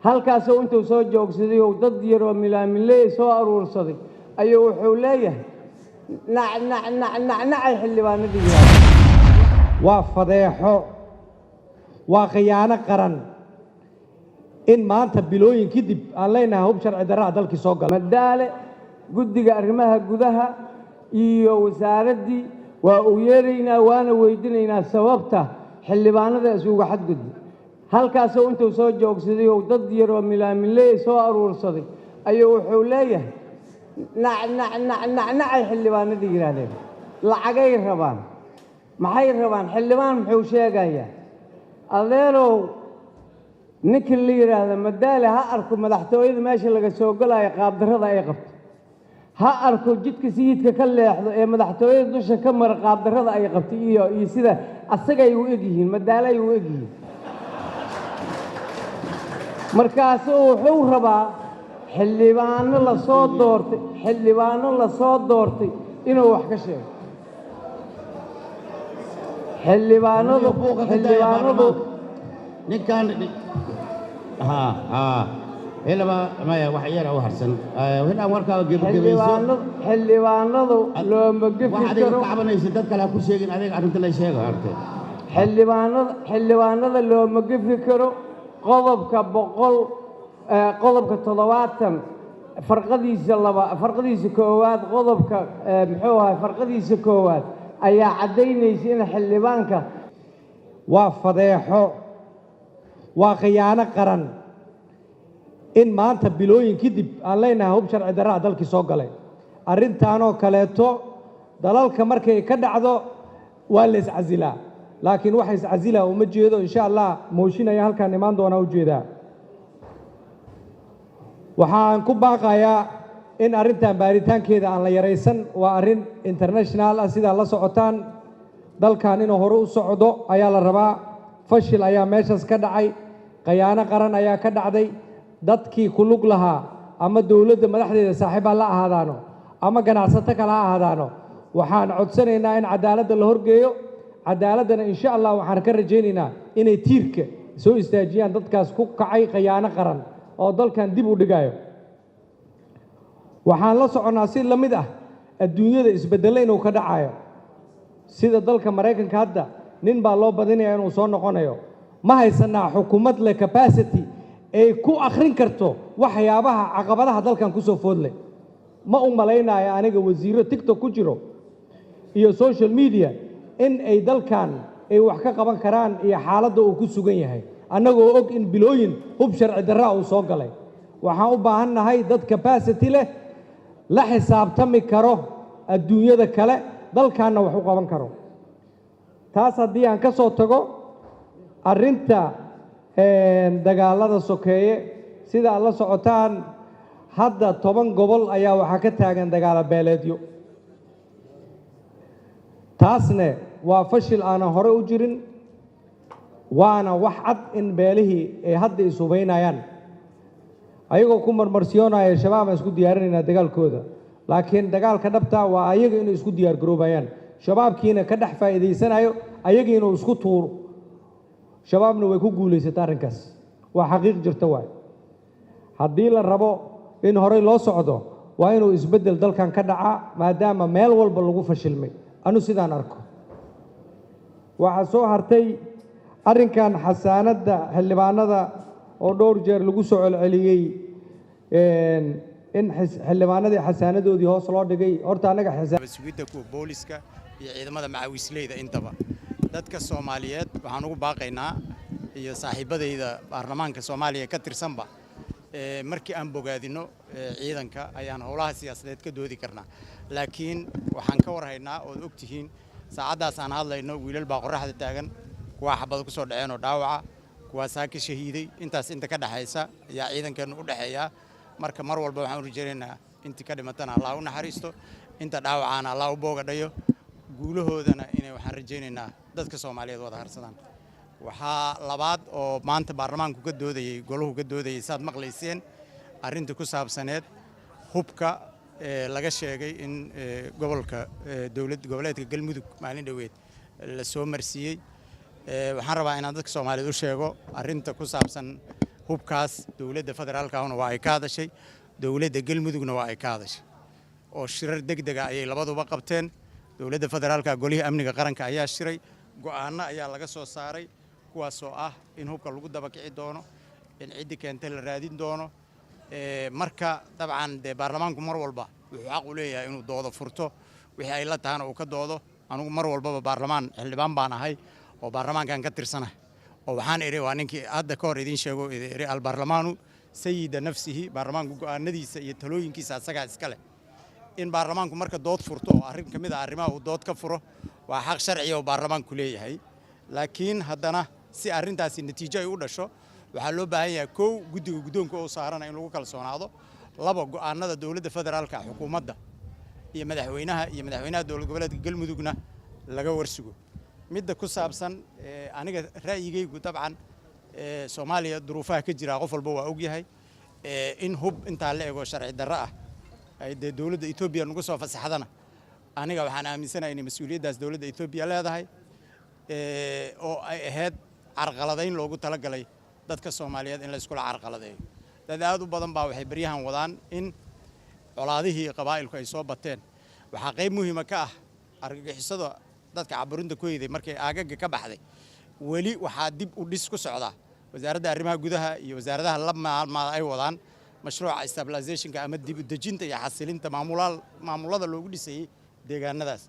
halkaasoo intuu soo joogsaday oo dad yar oo milaamiley soo aruursaday ayuu wuxuu leeyahay nacnacay xildhibaanadii waa fadeexo waa khiyaano qaran in maanta bilooyin kadib aan leenahay hub sharci darraa dalkii soo galay madaale guddiga arrimaha gudaha iyo wasaaraddii waa u yeeraynaa waana weydiinaynaa sababta xildhibaanada isugu xadgudbay halkaasoo intuu soo joogsaday oo dad yar oo milaamiley soo aruursaday ayuu wuxuu leeyahay nacnacay xildhibaanadii yidhaahdeen lacagay rabaan maxay rabaan xildhibaan muxuu sheegayaa adeerow ninkii la yidhaahda madaale ha arko madaxtooyada meesha laga soo galayo qaabdarrada ay qabto ha arko jidka sayidka ka leexdo ee madaxtooyada dusha ka mara qaabdarrada ay qabto iyo sida asagay u egyihiin madaale ay u egyihiin markaasuu wuxuu rabaa xildhibaano la soo doortay inuu wax ka sheego xildhibaanadu ninkan ilaba maya wax yar u harsan hina warkaa gebagabayso xildhibaanadu looma gefi karo wax cabanaysa dad kale ku sheegin adiga arrinta la sheego artay xildhibaanada looma gefi karo qodobka 70 farqadiisa koowaad qodobka muxuu ahaa farqadiisa koowaad ayaa cadaynaysa in xildhibaanka waa fadeexo waa khiyaano qaran in maanta bilooyin kadib aan leenahay hub sharci darraa dalkii soo galay arrintaanoo kaleeto dalalka markay ka dhacdo waa la iscasilaa laakiin waxa iscasilaa uma jeedo insha allah mooshin ayaa halkaan imaan doonaa u jeedaa waxaan ku baaqayaa in arrintan baaritaankeeda aan la yaraysan waa arrin international ah sidaa la socotaan dalkan inuu hore u socdo ayaa la rabaa fashil ayaa meeshaas ka dhacay khiyaano qaran ayaa ka dhacday dadkii ku lug lahaa ama dowladda madaxdeeda saaxiiba la ahaadaano ama ganacsato kale ha ahaadaano waxaan codsanaynaa in cadaaladda la horgeeyo cadaaladdana insha allah waxaan ka rajaynaynaa inay tiirka soo istaajiyaan dadkaas ku kacay khiyaano qaran oo dalkan dib u dhigayo waxaan la soconnaa si la mid ah adduunyada isbeddello inuu ka dhacayo sida dalka Mareykanka hadda nin baa loo badinayaa inuu soo noqonayo ma haysanaa xukuumad leh capacity ay ku akhrin karto waxyaabaha caqabadaha dalkan ku soo foodlay ma u malaynayo aniga wasiiro TikTok ku jiro iyo social media in ay dalkan ay wax ka qaban karaan iyo xaaladda uu ku sugan yahay annagoo og in bilooyin hub sharci darraa uu soo galay waxaan u baahannahay dad capacity leh la xisaabtami karo adduunyada kale dalkaanna wax u qaban karo taas haddii aan ka soo tago arrinta dagaalada sokeeye sida aad la socotaan hadda 10 gobol ayaa waxaa ka taagan dagaalo beeleedyo taasne waa fashil aanan hore u jirin waana wax cad in beelihii ay hadda isubaynayaan ayagoo ku marmarsiyoonaya shabaab aan isku diyaarinaynaa dagaalkooda laakiin dagaalka dhabta waa ayaga inay isku diyaar garoobayaan shabaabkiina ka dhex faa'iidaysanayo ayaga inuu isku tuuro shabaabna way ku guulaysatay arrinkaas waa xaqiiq jirta waay haddii la rabo in horey loo socdo waa inuu isbeddel dalkan ka dhaca maadaama meel walba lagu fashilmay anu sidaan arko waxaa soo hartay arrinkan xasaanadda xildhibaanada oo dhowr jeer lagu soo celceliyey in xildhibaanadii xasaanadoodii hoos loo dhigay horta anaga sugidda kuwa booliska iyo ciidamada macawisleyda intaba dadka Soomaaliyeed waxaan ugu baaqaynaa iyo saaxiibadayda baarlamaanka Soomaaliya ka tirsanba markii aan bogaadino ciidanka ayaan howlaha siyaasadeed ka doodi karnaa laakiin waxaan ka warhaynaa oo ogtihiin saacadaas aan hadlayno wiilal baa qoraxda taagan kuwa xabad ku soo dhaceen oo dhaawaca kuwa saaka shahiiday intaas inta ka dhaxaysa ayaa ciidankeenu u dhaxeeya marka mar walba waxaan u rajaynaynaa intii ka dhimatana Allah u naxariisto inta dhaawacana Allah u boogadhayo guulahoodana inay waxaan rajaynaynaa dadka Soomaaliyeed wada harsadaan waxaa labaad oo maanta baarlamaanku ka doodayay goluhu ka doodayay saad maqlayseen arrinta ku saabsaneed hubka laga sheegay in gobolka dawlad goboleedka Galmudug maalin dhaweed la soo marsiiyay waxaan rabaa inaan dadka Soomaaliyeed u sheego arrinta ku saabsan hubkaas dowladda federaalkana waa ay ka hadashay dowladda galmudugna waa ay ka hadashay oo shirar degdega ayay labaduba qabteen dowladda federaalka golihii amniga qaranka ayaa shiray go'aano ayaa laga soo saaray kuwaasoo ah in hubka lagu daba kici doono in ciddi keentay la raadin doono marka dabcan dee baarlamaanku mar walba wuxuu xaq u leeyahay inuu doodo furto wixii ay la tahana uu ka doodo anugu mar walbaba baarlamaan xildhibaan baan ahay oo baarlamaankan ka tirsanahay oo waxaan idhi waa ninkii hadda ka hor idiin sheego idhi albaarlamaanu sayida nafsihi baarlamaanku go'aanadiisa iyo talooyinkiisa asagaa iska leh in baarlamaanku marka dood furto oo arrin ka mid ah arrimaha uu dood ka furo waa xaq sharci oo baarlamaanku leeyahay laakiin haddana si arrintaasi natiijo ay u dhasho waxaa loo baahan yahay kow guddiga guddoonka oo saarana in lagu kalsoonaado laba go'aanada dowladda federaalka xukuumadda iyo madaxweynaha dowlad goboleedka galmudugna laga warsugo midda ku saabsan aniga ra'yigaygu dabcan Soomaaliya duruufaha ka jira qof walba waa og yahay in hub inta la eego sharci darro ah ay dowladda Itoobiya nagu soo fasaxdana aniga waxaan aaminsanahay in mas'uuliyaddaas dowladda Itoobiya leedahay oo ay ahayd carqaladayn loogu talagalay dadka Soomaaliyeed in la isku carqaladeeyo dad aad u badan baa waxay baryahan wadaan in colaadihii qabaa'ilku ay soo bateen waxa qayb muhiim ka ah argagixisada dadka caburinta ku yeeday markay aagaga ka baxday wali waxa dib u dhis ku socda wasaaradda arrimaha gudaha iyo wasaaradaha laba ay wadaan mashruuca stabilization-ka ama dib u dejinta iyo xasilinta maamulada loogu dhisay deegaanadaas